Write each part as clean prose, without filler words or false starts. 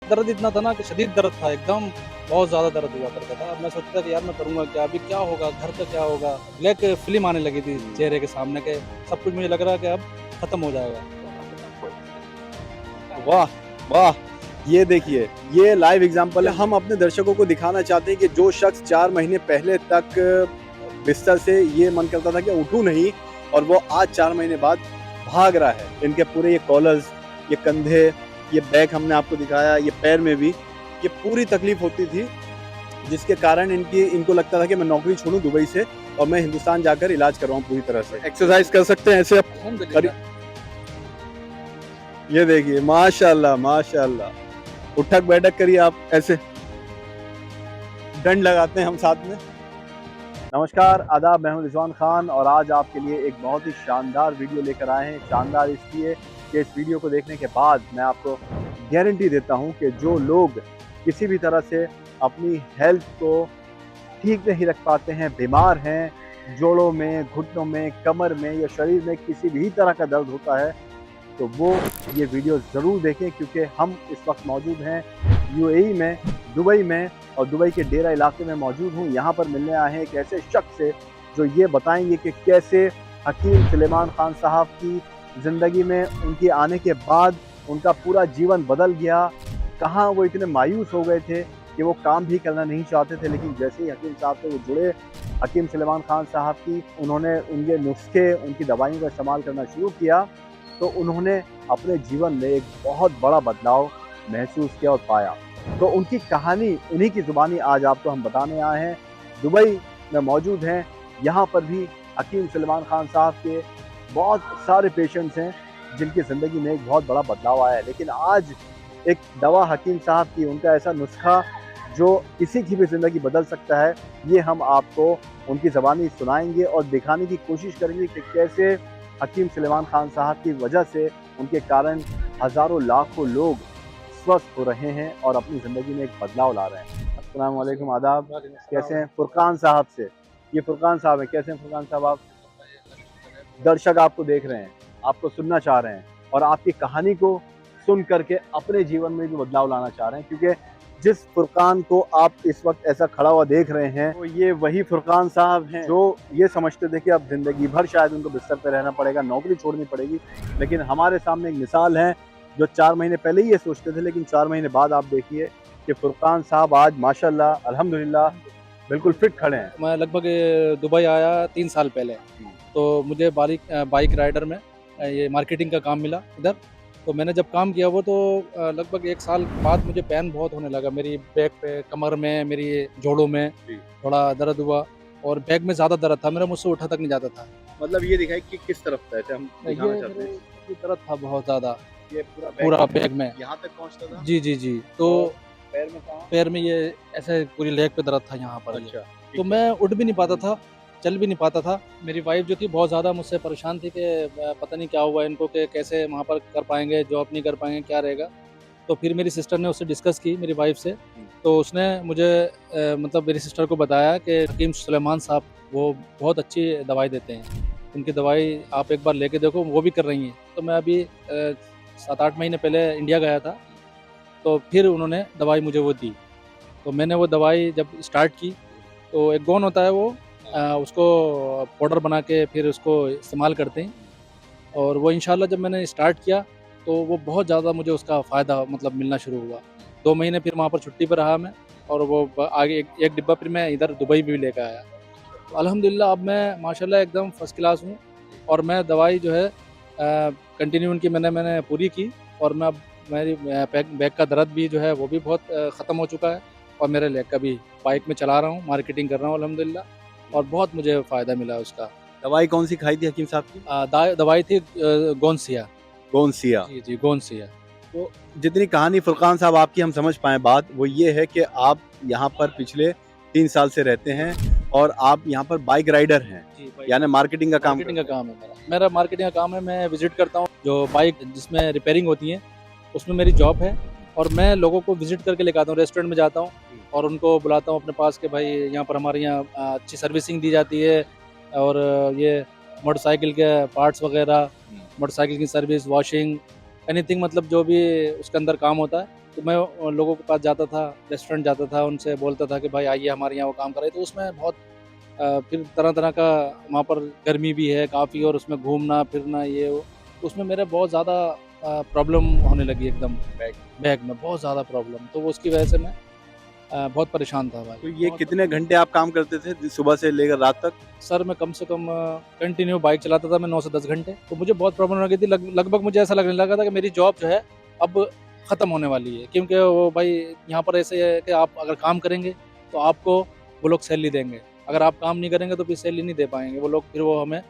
दर्द इतना था ना कि शदीद दर्द था एकदम, बहुत ज़्यादा दर्द हुआ करता था। अब मैं सोचता था कि यार मैं करूँगा क्या? अभी क्या होगा? घर का क्या होगा? ब्लैक फ़िल्म आने लगी थी चेहरे के सामने के, सब कुछ मुझे लग रहा है कि अब खत्म हो जाएगा। वाह! वाह! ये देखिए, ये लाइव एग्ज़ाम्पल है। हम अपने दर्शकों को दिखाना चाहते हैं कि जो शख्स 4 महीने पहले तक बिस्तर से ये मन करता था कि उठूँ नहीं और वो आज 4 महीने बाद भाग रहा है। इनके पूरे ये कॉलर्स, ये कंधे, ये बैक हमने आपको दिखाया, ये पैर में भी, ये पूरी तकलीफ़ होती थी, जिसके कारण इनको लगता था कि मैं नौकरी छोड़ूँ दुबई से और मैं हिंदुस्तान जाकर इलाज करवाऊँ पूरी तरह से। एक्सरसाइज़ कर सकते हैं ऐसे आप करी अल्हम्दुलिल्लाह। ये देखिए माशाल्लाह, माशाल्लाह। उठक-बैठक करिए आप ऐसे। दंड लगाते हैं हम साथ में। नमस्कार, आदाब, मैं हूं रिजवान खान और आज आपके लिए एक बहुत ही शानदार वीडियो लेकर आए हैं। शानदार इसलिए कि इस वीडियो को देखने के बाद मैं आपको गारंटी देता हूं कि जो लोग किसी भी तरह से अपनी हेल्थ को ठीक नहीं रख पाते हैं, बीमार हैं, जोड़ों में, घुटनों में, कमर में या शरीर में किसी भी तरह का दर्द होता है, तो वो ये वीडियो ज़रूर देखें क्योंकि हम इस वक्त मौजूद हैं यूएई में, दुबई में और दुबई के डेरा इलाके में मौजूद हूँ। यहाँ पर मिलने आए हैं एक ऐसे शख्स से जो ये बताएंगे कि कैसे हकीम सुलेमान खान साहब की ज़िंदगी में उनके आने के बाद उनका पूरा जीवन बदल गया। कहाँ वो इतने मायूस हो गए थे कि वो काम भी करना नहीं चाहते थे, लेकिन जैसे ही हकीम साहब से वो जुड़े, हकीम सुलेमान खान साहब की उन्होंने उनके नुस्खे, उनकी दवाइयों का इस्तेमाल करना शुरू किया, तो उन्होंने अपने जीवन में एक बहुत बड़ा बदलाव महसूस किया और पाया। तो उनकी कहानी उन्हीं की ज़ुबानी आज आपको हम बताने आए हैं। दुबई में मौजूद हैं, यहाँ पर भी हकीम सुलेमान खान साहब के बहुत सारे पेशेंट्स हैं जिनकी ज़िंदगी में एक बहुत बड़ा बदलाव आया है। लेकिन आज एक दवा हकीम साहब की, उनका ऐसा नुस्खा जो किसी की भी ज़िंदगी बदल सकता है, ये हम आपको उनकी ज़बानी सुनाएंगे और दिखाने की कोशिश करेंगे कि कैसे हकीम सुलेमान खान साहब की वजह से, उनके कारण हज़ारों लाखों लोग स्वस्थ हो रहे हैं और अपनी ज़िंदगी में एक बदलाव ला रहे हैं। अस्सलाम वालेकुम, आदाब। कैसे हैं? फुरकान साहब से, ये फुरकान साहब हैं। कैसे हैं फुरकान साहब आप? दर्शक आपको देख रहे हैं, आपको सुनना चाह रहे हैं और आपकी कहानी को सुन करके अपने जीवन में भी बदलाव लाना चाह रहे हैं, क्योंकि जिस फुरकान को आप इस वक्त ऐसा खड़ा हुआ देख रहे हैं, तो ये वही फुरकान साहब हैं जो ये समझते थे कि अब ज़िंदगी भर शायद उनको बिस्तर पे रहना पड़ेगा, नौकरी छोड़नी पड़ेगी। लेकिन हमारे सामने एक मिसाल है जो 4 महीने पहले ही ये सोचते थे, लेकिन 4 महीने बाद आप देखिए कि फुरकान साहब आज माशाल्लाह अल्हम्दुलिल्लाह बिल्कुल फिट खड़े हैं। मैं लगभग दुबई आया 3 साल पहले, तो मुझे बाइक राइडर में ये मार्केटिंग का काम मिला इधर। तो मैंने जब काम किया वो तो लगभग 1 साल बाद मुझे पेन बहुत होने लगा, मेरी बैक पे, कमर में, मेरी जोड़ों में थोड़ा दर्द हुआ और बैक में ज़्यादा दर्द था, मेरा मुझसे उठा तक नहीं जाता था। मतलब ये दिखाई कि किस तरफ था, ऐसे हम ये दिखाना चाहते मेरे हैं। ये दर्द था बहुत ज़्यादा, ये पूरा बैक में। यहाँ तक पहुँचता था जी, जी, जी। तो और पैर में कहाँ? पैर में ये ऐसे पूरी लेग पे दर्द था यहाँ पर ये। अच्छा, तो ठीक है। मैं उठ भी नहीं पाता था, चल भी नहीं पाता था। मेरी वाइफ़ जो थी बहुत ज़्यादा मुझसे परेशान थी कि पता नहीं क्या हुआ इनको, कि कैसे वहाँ पर कर पाएँगे, जॉब नहीं कर पाएँगे, क्या रहेगा? तो फिर मेरी सिस्टर ने उससे डिस्कस की, मेरी वाइफ़ से, तो उसने मुझे मतलब मेरी सिस्टर को बताया कि हकीम सुलेमान साहब वो बहुत अच्छी दवाई देते हैं। उनकी दवाई आप एक बार लेके देखो, वो भी कर रही हैं। तो मैं अभी 7-8 महीने पहले इंडिया गया था, तो फिर उन्होंने दवाई मुझे वो दी। तो मैंने वो दवाई जब स्टार्ट की, तो एक गोंद होता है वो, उसको पाउडर बना के फिर उसको इस्तेमाल करते हैं और वो इंशाल्लाह जब मैंने स्टार्ट किया, तो वो बहुत ज़्यादा मुझे उसका फ़ायदा मतलब मिलना शुरू हुआ। 2 महीने फिर वहाँ पर छुट्टी पे रहा मैं और वो आगे एक डिब्बा फिर मैं इधर दुबई भी लेकर आया। तो अल्हम्दुलिल्लाह अब मैं माशाल्लाह एकदम फ़र्स्ट क्लास हूँ और मैं दवाई जो है कंटिन्यू उनकी मैंने पूरी की और मैं अब मेरी बैक का दर्द भी जो है वो भी बहुत ख़त्म हो चुका है और मेरे लेग का भी, बाइक में चला रहा हूँ, मार्केटिंग कर रहा हूँ अल्हम्दुलिल्लाह और बहुत मुझे फ़ायदा मिला उसका। दवाई कौन-सी खाई थी हकीम साहब की? दवाई थी गोंसिया। गोंसिया। जी, जी, गोंसिया। तो जितनी कहानी फुरकान साहब आपकी हम समझ पाएँ बात, वो ये है कि आप यहाँ पर पिछले 3 साल से रहते हैं और आप यहाँ पर बाइक राइडर हैं, जी, बाइक यानी मार्केटिंग का काम मार्केटिंग करते का हैं। काम है मेरा। मेरा मार्केटिंग का काम है, मैं विज़िट करता हूँ, जो बाइक जिसमें रिपेयरिंग होती है, उसमें मेरी जॉब है और मैं लोगों को विज़िट करके लेके आता हूँ, रेस्टोरेंट में जाता हूँ और उनको बुलाता हूँ अपने पास कि भाई यहाँ पर हमारे यहाँ अच्छी सर्विसिंग दी जाती है और ये मोटरसाइकिल के पार्ट्स वगैरह, मोटरसाइकिल की सर्विस, वॉशिंग एनीथिंग, मतलब जो भी उसके अंदर काम होता है, तो मैं लोगों के पास जाता था, रेस्टोरेंट जाता था, उनसे बोलता था कि भाई आइए हमारे यहाँ वो काम कराइए। तो उसमें बहुत फिर तरह-तरह का वहाँ पर गर्मी भी है काफ़ी, और उसमें घूमना-फिरना ये वो, तो उसमें मेरे बहुत ज़्यादा प्रॉब्लम होने लगी एकदम बैक। बैक में, बहुत ज़्यादा प्रॉब्लम। तो वो उसकी वजह से मैं बहुत परेशान था भाई। तो ये बहुत कितने घंटे आप काम करते थे सुबह से लेकर रात तक? सर मैं कम से कम कंटिन्यू बाइक चलाता था मैं 9 से 10 घंटे। तो मुझे बहुत प्रॉब्लम हो गई थी, लगभग मुझे ऐसा लगने लगा था कि मेरी जॉब जो है अब ख़त्म होने वाली है। क्योंकि वो भाई यहाँ पर ऐसे है कि आप अगर काम करेंगे तो आपको वो लोग सैलरी देंगे। अगर आप काम नहीं करेंगे तो फिर सैलरी नहीं दे पाएँगे। वो लोग फिर वो हमें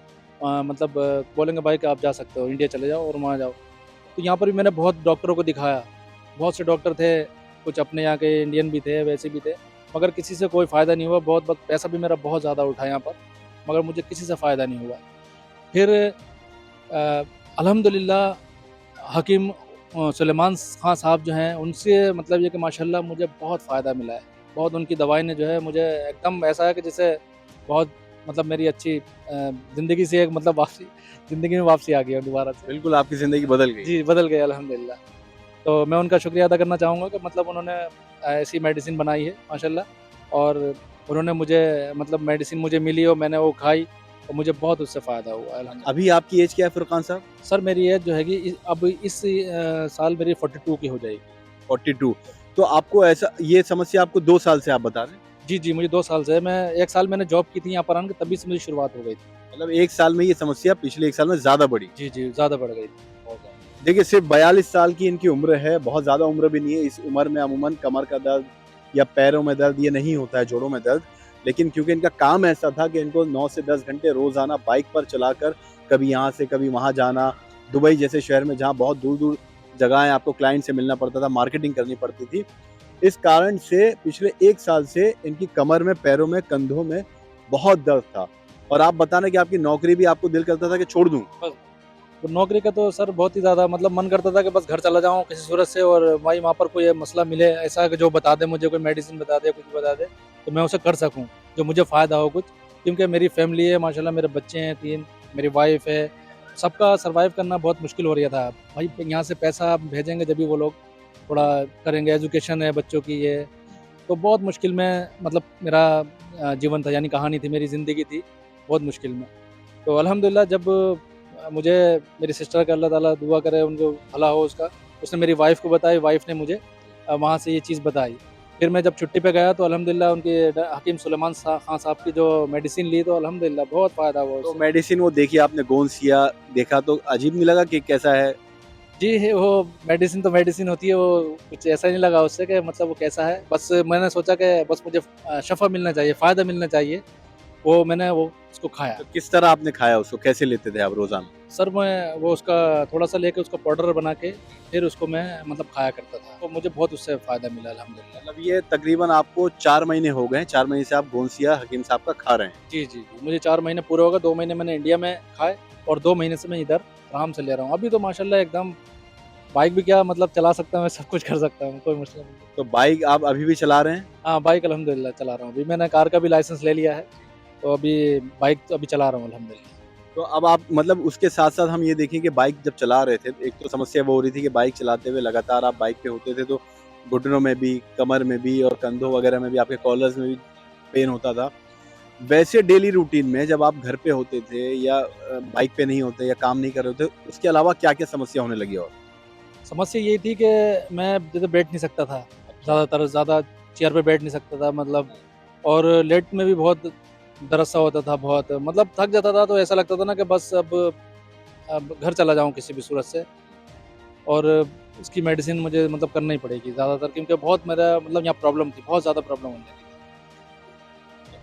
मतलब बोलेंगे भाई कि आप जा सकते हो, इंडिया चले जाओ और वहाँ जाओ। तो यहाँ पर भी मैंने बहुत डॉक्टरों को दिखाया। बहुत से डॉक्टर थे, कुछ अपने यहाँ के इंडियन भी थे, वैसे भी थे। मगर किसी से कोई फ़ायदा नहीं हुआ। बहुत बहुत पैसा भी मेरा बहुत ज़्यादा उठा यहाँ पर, मगर मुझे किसी से फ़ायदा नहीं हुआ। फिर अल्हम्दुलिल्लाह हकीम सुलेमान खां साहब जो हैं, उनसे मतलब ये कि माशाल्लाह मुझे बहुत फ़ायदा मिला है। बहुत उनकी दवाई ने जो है मुझे एकदम ऐसा है कि जैसे बहुत मतलब मेरी अच्छी ज़िंदगी से एक मतलब वापसी, ज़िंदगी में वापसी आ गई है दोबारा से। बिल्कुल आपकी ज़िंदगी बदल गई। जी, बदल गई अल्हम्दुलिल्लाह। तो मैं उनका शुक्रिया अदा करना चाहूँगा कि मतलब उन्होंने ऐसी मेडिसिन बनाई है माशाल्लाह, और उन्होंने मुझे मतलब मेडिसिन मुझे मिली और मैंने वो खाई, और मुझे बहुत उससे फ़ायदा हुआ अल्हम्दुलिल्लाह। अभी आपकी एज क्या है फुरकान साहब? सर मेरी एज जो हैगी अब इस साल मेरी 42 की हो जाएगी। 42। तो आपको ऐसा ये समस्या आपको 2 साल से आप बता रहे हैं? जी, जी, मुझे 2 साल से है। मैं 1 साल मैंने जॉब की थी यहाँ पर आके, तभी से मेरी शुरुआत हो गई थी। मतलब 1 साल में ये समस्या पिछले 1 साल में ज़्यादा बढ़ी। जी, जी, ज़्यादा बढ़ गई थी, बहुत ज़्यादा। देखिए सिर्फ 42 साल की इनकी उम्र है, बहुत ज़्यादा उम्र भी नहीं है। इस उम्र में अमूमन कमर का दर्द या पैरों में दर्द ये नहीं होता है, जोड़ों में दर्द। लेकिन क्योंकि इनका काम ऐसा था कि इनको 9 से 10 घंटे रोज़ाना बाइक पर चलाकर कभी यहाँ से कभी वहाँ जाना, दुबई जैसे शहर में जहाँ बहुत दूर-दूर जगह है, आपको क्लाइंट से मिलना पड़ता था, मार्केटिंग करनी पड़ती थी। इस कारण से पिछले 1 साल से इनकी कमर में, पैरों में, कंधों में बहुत दर्द था। और आप बता रहे हैं कि आपकी नौकरी भी आपको दिल करता था कि छोड़ दूँ। बस तो नौकरी का तो सर बहुत ही ज़्यादा मतलब मन करता था कि बस घर चला जाऊँ किसी सूरत से, और भाई वहाँ पर कोई मसला मिले ऐसा कि जो बता दे मुझे, कोई मेडिसिन बता दे, कुछ बता दे, तो मैं उसे कर सकूँ, जो मुझे फ़ायदा हो कुछ। क्योंकि मेरी फैमिली है माशाल्लाह, मेरे बच्चे हैं 3, मेरी वाइफ़ है, सबका सर्वाइव करना बहुत मुश्किल हो रहा था। भाई यहाँ से पैसा आप भेजेंगे जब भी वो लोग थोड़ा करेंगे, एजुकेशन है बच्चों की ये, तो बहुत मुश्किल में मतलब मेरा जीवन था, यानी कहानी थी, मेरी ज़िंदगी थी, बहुत मुश्किल में। तो अल्हम्दुलिल्लाह जब मुझे मेरी सिस्टर का अल्लाह ताला दुआ करे उनको भला हो उसका, उसने मेरी वाइफ़ को बताई, वाइफ़ ने मुझे वहाँ से ये चीज़ बताई। फिर मैं जब छुट्टी पे गया तो अल्हम्दुलिल्लाह उनके हकीम सुलेमान खां साहब की जो मेडिसिन ली, तो अल्हम्दुलिल्लाह बहुत फ़ायदा हुआ तो उससे। मेडिसिन वो देखी आपने गोंद-सिया देखा तो अजीब नहीं लगा कि कैसा है? जी, वो मेडिसिन तो मेडिसिन होती है, वो कुछ ऐसा नहीं लगा उससे कि मतलब वो कैसा है। बस मैंने सोचा कि बस मुझे शफ़ा मिलना चाहिए, फ़ायदा मिलना चाहिए, वो मैंने वो उसको खाया। तो किस तरह आपने खाया उसको? कैसे लेते थे आप रोज़ाना? सर मैं वो उसका थोड़ा-सा लेके उसका पाउडर बना के फिर उसको मैं मतलब खाया करता था। तो मुझे बहुत उससे फ़ायदा मिला अल्हम्दुलिल्लाह। मतलब ये तकरीबन आपको 4 महीने हो गए हैं, 4 महीने से आप गोंद-सिया हकीम साहब का खा रहे हैं। जी, जी, जी। मुझे 4 महीने पूरे हो गए, 2 महीने मैंने इंडिया में खाए और 2 महीने से मैं इधर आराम से ले रहा हूँ। अभी तो माशाल्लाह एकदम बाइक भी क्या मतलब चला सकता हूँ मैं, सब कुछ कर सकता हूँ, कोई मसला नहीं है। तो बाइक आप अभी भी चला रहे हैं? हाँ, बाइक अल्हम्दुलिल्लाह चला रहा हूँ। अभी मैंने कार का भी लाइसेंस ले लिया है, तो अभी बाइक तो अभी चला रहा हूँ अल्हम्दुलिल्लाह। तो अब आप मतलब उसके साथ-साथ हम ये देखें कि बाइक जब चला रहे थे, एक तो समस्या वो हो रही थी कि बाइक चलाते हुए लगातार आप बाइक पे होते थे, तो घुटनों में भी, कमर में भी और कंधों वगैरह में भी, आपके कॉलर्स में भी पेन होता था। वैसे डेली रूटीन में जब आप घर पे होते थे या बाइक पे नहीं होते या काम नहीं कर रहे होते, उसके अलावा क्या-क्या समस्या होने लगी और? समस्या ये थी कि मैं जैसे बैठ नहीं सकता था, ज़्यादा चेयर पे बैठ नहीं सकता था मतलब, और लेट में भी बहुत दर्द सा होता था बहुत, मतलब थक जाता था तो ऐसा लगता था ना कि बस अब घर चला जाऊँ किसी भी सूरत से, और इसकी मेडिसिन मुझे मतलब करना ही पड़ेगी ज़्यादातर, क्योंकि बहुत मेरा मतलब यहाँ प्रॉब्लम थी, बहुत ज़्यादा प्रॉब्लम होने लगी।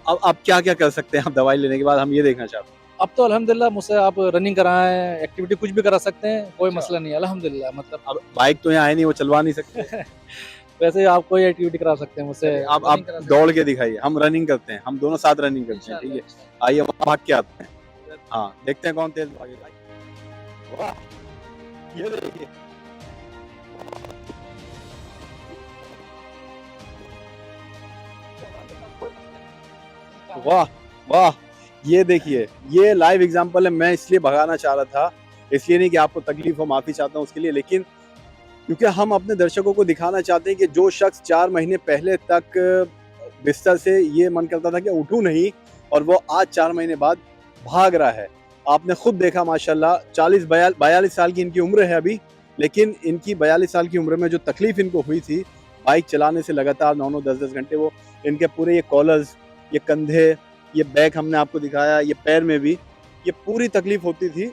अब आप क्या-क्या कर सकते हैं आप दवाई लेने के बाद? हम ये देखना चाहते हैं। अब तो अल्हम्दुलिल्लाह मुझसे आप रनिंग कराएँ, एक्टिविटी कुछ भी करा सकते हैं, कोई अच्छा। मसला नहीं है अल्हम्दुलिल्लाह मतलब। अब बाइक तो यहाँ है नहीं, वो चलवा नहीं सकते। वैसे आप कोई एक्टिविटी करा सकते हैं मुझसे, चलिए आप रनिंग करा सकते दौड़ हैं। के दिखाइए, हम रनिंग करते हैं, हम दोनों साथ रनिंग करते हैं, ठीक इंशाअल्लाह, है? इंशाअल्लाह। आइए हम भाग के आते हैं। हाँ, देखते हैं कौन तेज़ भागेगा। वाह! ये देखिए। वाह! वाह! ये देखिए, ये लाइव एग्ज़ाम्पल है, मैं इसलिए भगाना चाह रहा था इसलिए नहीं कि आपको तकलीफ हो, माफ़ी चाहता हूँ उसके लिए, लेकिन क्योंकि हम अपने दर्शकों को दिखाना चाहते हैं कि जो शख्स 4 महीने पहले तक बिस्तर से ये मन करता था कि उठूँ नहीं, और वो आज 4 महीने बाद भाग रहा है। आपने खुद देखा माशाल्लाह, 42 साल की इनकी उम्र है अभी, लेकिन इनकी 42 साल की उम्र में जो तकलीफ़ इनको हुई थी, बाइक चलाने से लगातार 9-9, 10-10 घंटे, वो इनके पूरे ये कॉलर्स, ये कंधे, ये बैक हमने आपको दिखाया, ये पैर में भी, ये पूरी तकलीफ़ होती थी,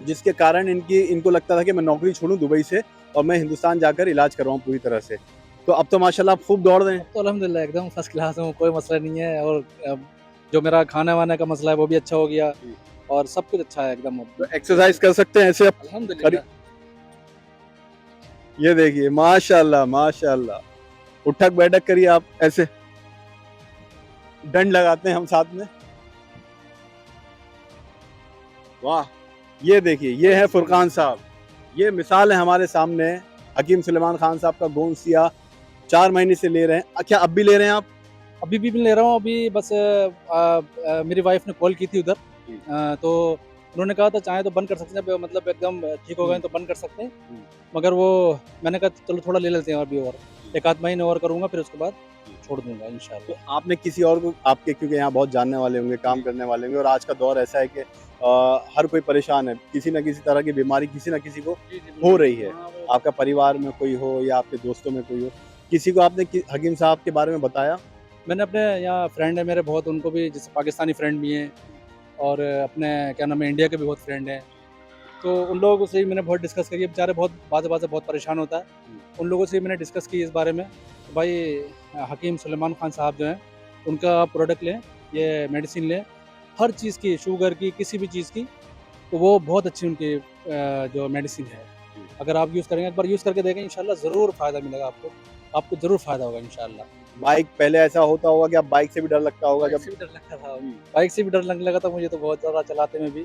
जिसके कारण इनको लगता था कि मैं नौकरी छोड़ूँ दुबई से और मैं हिंदुस्तान जाकर इलाज करवाऊँ पूरी तरह से। तो अब तो माशाल्लाह आप खूब दौड़ रहे हैं। तो अल्हम्दुलिल्लाह एकदम फर्स्ट क्लास हूँ, कोई मसला नहीं है। और जो मेरा खाने-वाने का मसला है वो भी अच्छा हो गया जी। और सब कुछ अच्छा है एकदम अब। तो एक्सरसाइज़ कर सकते हैं ऐसे आप? अल्हम्दुलिल्लाह। ये देखिए माशाल्लाह, माशाल्लाह। उठक-बैठक करिए आप ऐसे। डंड लगाते हैं हम साथ में। वाह! ये देखिए, ये है फुरकान साहब। ये मिसाल है हमारे सामने। हकीम सुलेमान खान साहब का गोंदसिया 4 महीने से ले रहे हैं। क्या अब भी ले रहे हैं आप? अभी भी ले रहा हूँ, अभी बस मेरी वाइफ ने कॉल की थी उधर। जी। तो उन्होंने कहा था चाहे तो बंद कर सकते हैं, मतलब एकदम ठीक हो गए तो बंद कर सकते हैं। हुँ। मगर वो मैंने कहा चलो थोड़ा ले लेते हैं अभी और, जी। 1 आध महीने और करूँगा, फिर उसके बाद जी। छोड़ दूँगा तो इंशाल्लाह। आपने किसी और को, आपके क्योंकि यहाँ बहुत जानने वाले होंगे, काम करने वाले होंगे, और आज का दौर ऐसा है कि हर कोई परेशान है। किसी न किसी तरह की बीमारी किसी न किसी को जी, जी, हो बिल्कुल। रही है। हाँ, आपका परिवार में कोई हो या आपके दोस्तों में कोई हो, किसी को आपने हकीम साहब के बारे में बताया? मैंने अपने यहाँ फ्रेंड है मेरे बहुत, उनको भी, जैसे पाकिस्तानी फ्रेंड भी हैं और अपने क्या नाम है इंडिया के भी बहुत फ्रेंड हैं। तो उन लोगों से ही मैंने बहुत डिस्कस करी है, बेचारे बहुत बात से बहुत परेशान होता है। उन लोगों से ही मैंने डिस्कस की इस बारे में, तो भाई हकीम सुलेमान खान साहब जो हैं, उनका आप प्रोडक्ट लें, ये मेडिसिन लें, हर चीज़ की, शुगर की, किसी भी चीज़ की, तो वो बहुत अच्छी उनकी जो मेडिसिन है। अगर आप यूज़ करेंगे, एक बार यूज़ करके देखें, इंशाल्लाह ज़रूर फ़ायदा मिलेगा आपको। आपको ज़रूर फ़ायदा होगा इंशाल्लाह। बाइक पहले ऐसा होता होगा कि आप बाइक से भी डर लगता होगा बाइक जब? से भी डर लगता था। जी। बाइक से भी डर लगने लगा था मुझे तो बहुत ज़्यादा चलाते में भी,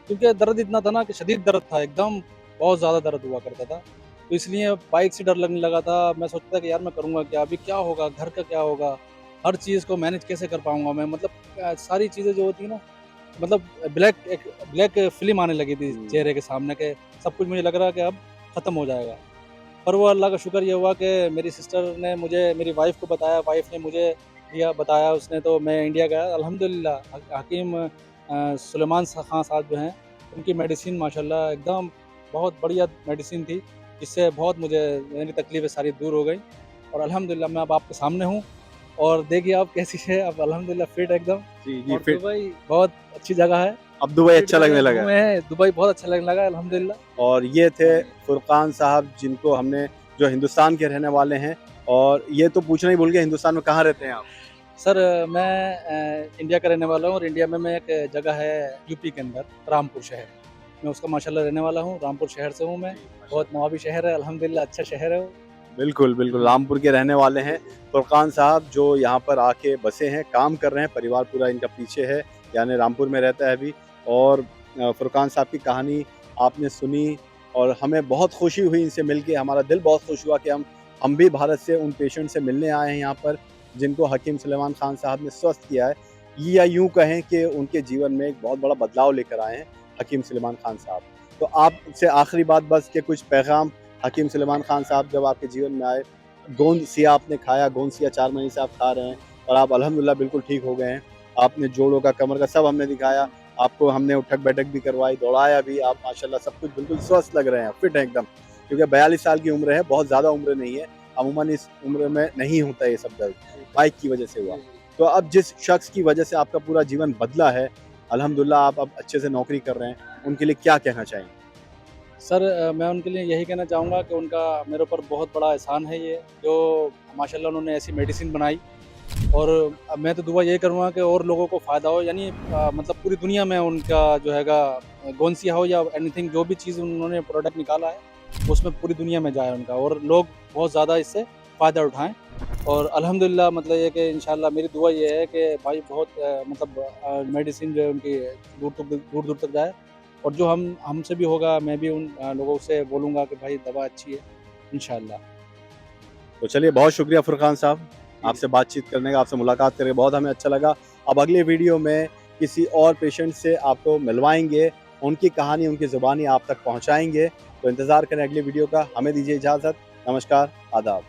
क्योंकि दर्द इतना था ना कि शदीद दर्द था एकदम, बहुत ज़्यादा दर्द हुआ करता था। तो इसलिए बाइक से डर लगने लगा था। मैं सोचता था कि यार मैं करूँगा क्या? अभी क्या होगा? घर का क्या होगा? हर चीज़ को मैनेज कैसे कर पाऊँगा मैं? मतलब सारी चीज़ें जो होती हैं ना, मतलब ब्लैक फ़िल्म आने लगी थी हुँ। चेहरे के सामने, के सब कुछ मुझे लग रहा है कि अब ख़त्म हो जाएगा। पर वो अल्लाह का शुक्र ये हुआ कि मेरी सिस्टर ने मुझे, मेरी वाइफ़ को बताया, वाइफ़ ने मुझे दिया, बताया उसने, तो मैं इंडिया गया अल्हम्दुलिल्लाह। हकीम सुलेमान खां साहब जो हैं, उनकी मेडिसिन माशाल्लाह एकदम बहुत बढ़िया मेडिसिन थी, जिससे बहुत मुझे मेरी तकलीफ़ें सारी दूर हो गई और अल्हम्दुलिल्लाह मैं अब आपके सामने हूँ। और देखिए आप कैसी है, अब अल्हम्दुलिल्लाह फिट एकदम। जी, जी, और फिर दुबई बहुत अच्छी जगह है, अब दुबई फिट अच्छा जो है, लगने लगा है। घूमे हैं, दुबई बहुत अच्छा लगने लगा है अल्हम्दुलिल्लाह। और ये थे हाँ जी। फुरकान साहब, जिनको हमने, जो हिंदुस्तान के रहने वाले हैं, और ये तो पूछना ही भूल गए, हिंदुस्तान में कहाँ रहते हैं आप? सर मैं इंडिया का रहने वाला हूँ और इंडिया में मैं एक जगह है यूपी के अंदर, रामपुर शहर। मैं उसका माशाल्लाह रहने वाला हूँ, रामपुर शहर से हूँ मैं। बहुत नवाबी शहर है, अल्हम्दुलिल्लाह अच्छा शहर है वो। बिल्कुल, बिल्कुल, रामपुर के रहने वाले हैं फुरकान साहब, जो यहाँ पर आके बसे हैं, काम कर रहे हैं, परिवार पूरा इनका पीछे है, यानी रामपुर में रहता है अभी। और फुरकान साहब की कहानी आपने सुनी और हमें बहुत खुशी हुई इनसे मिलके, हमारा दिल बहुत खुश हुआ कि हम भी भारत से उन पेशेंट से मिलने आए हैं यहाँ पर, जिनको हकीम सुलेमान खान साहब ने स्वस्थ किया है। या यूँ कहें कि उनके जीवन में एक बहुत बड़ा बदलाव लेकर आए हैं हकीम सुलेमान खान साहब। तो आपसे आखिरी बात बस, कि कुछ पैगाम हकीम सुलेमान खान साहब जब आपके जीवन में आए, गोंद सिया आपने खाया, गोंद सिया 4 महीने से आप खा रहे हैं और आप अल्हम्दुलिल्लाह बिल्कुल ठीक हो गए हैं। आपने जोड़ों का, कमर का सब हमने दिखाया, आपको हमने उठक-बैठक भी करवाई, दौड़ाया भी, आप माशाल्लाह सब कुछ बिल्कुल स्वस्थ लग रहे हैं, फिट हैं एकदम। क्योंकि 42 साल की उम्र है, बहुत ज़्यादा उम्र नहीं है, अमूमन इस उम्र में नहीं होता ये सब दर्द, बाइक की वजह से हुआ। तो अब जिस शख्स की वजह से आपका पूरा जीवन बदला है, अल्हम्दुलिल्लाह आप अब अच्छे से नौकरी कर रहे हैं, उनके लिए क्या कहना चाहेंगे? सर मैं उनके लिए यही कहना चाहूँगा कि उनका मेरे ऊपर बहुत बड़ा एहसान है ये, जो माशाल्लाह उन्होंने ऐसी मेडिसिन बनाई। और मैं तो दुआ यही करूँगा कि और लोगों को फ़ायदा हो, यानी मतलब पूरी दुनिया में उनका जो हैगा गोंसिया हो या एनीथिंग, जो भी चीज़ उन्होंने प्रोडक्ट निकाला है, उसमें पूरी दुनिया में जाए उनका, और लोग बहुत ज़्यादा इससे फ़ायदा उठाएँ। और अल्हम्दुलिल्लाह, मतलब ये कि इंशाल्लाह मेरी दुआ ये है कि भाई बहुत मतलब मेडिसिन जो है उनकी दूर-दूर तक जाए, और जो हमसे भी होगा, मैं भी उन लोगों से बोलूँगा कि भाई दवा अच्छी है, इंशाल्लाह। तो चलिए, बहुत शुक्रिया फुरकान साहब, आपसे बातचीत करने का, आपसे मुलाकात करके बहुत हमें अच्छा लगा। अब अगले वीडियो में किसी और पेशेंट से आपको मिलवाएँगे, उनकी कहानी, उनकी ज़ुबानी आप तक पहुँचाएँगे। तो इंतज़ार करें अगली वीडियो का। हमें दीजिए इजाज़त। नमस्कार, आदाब।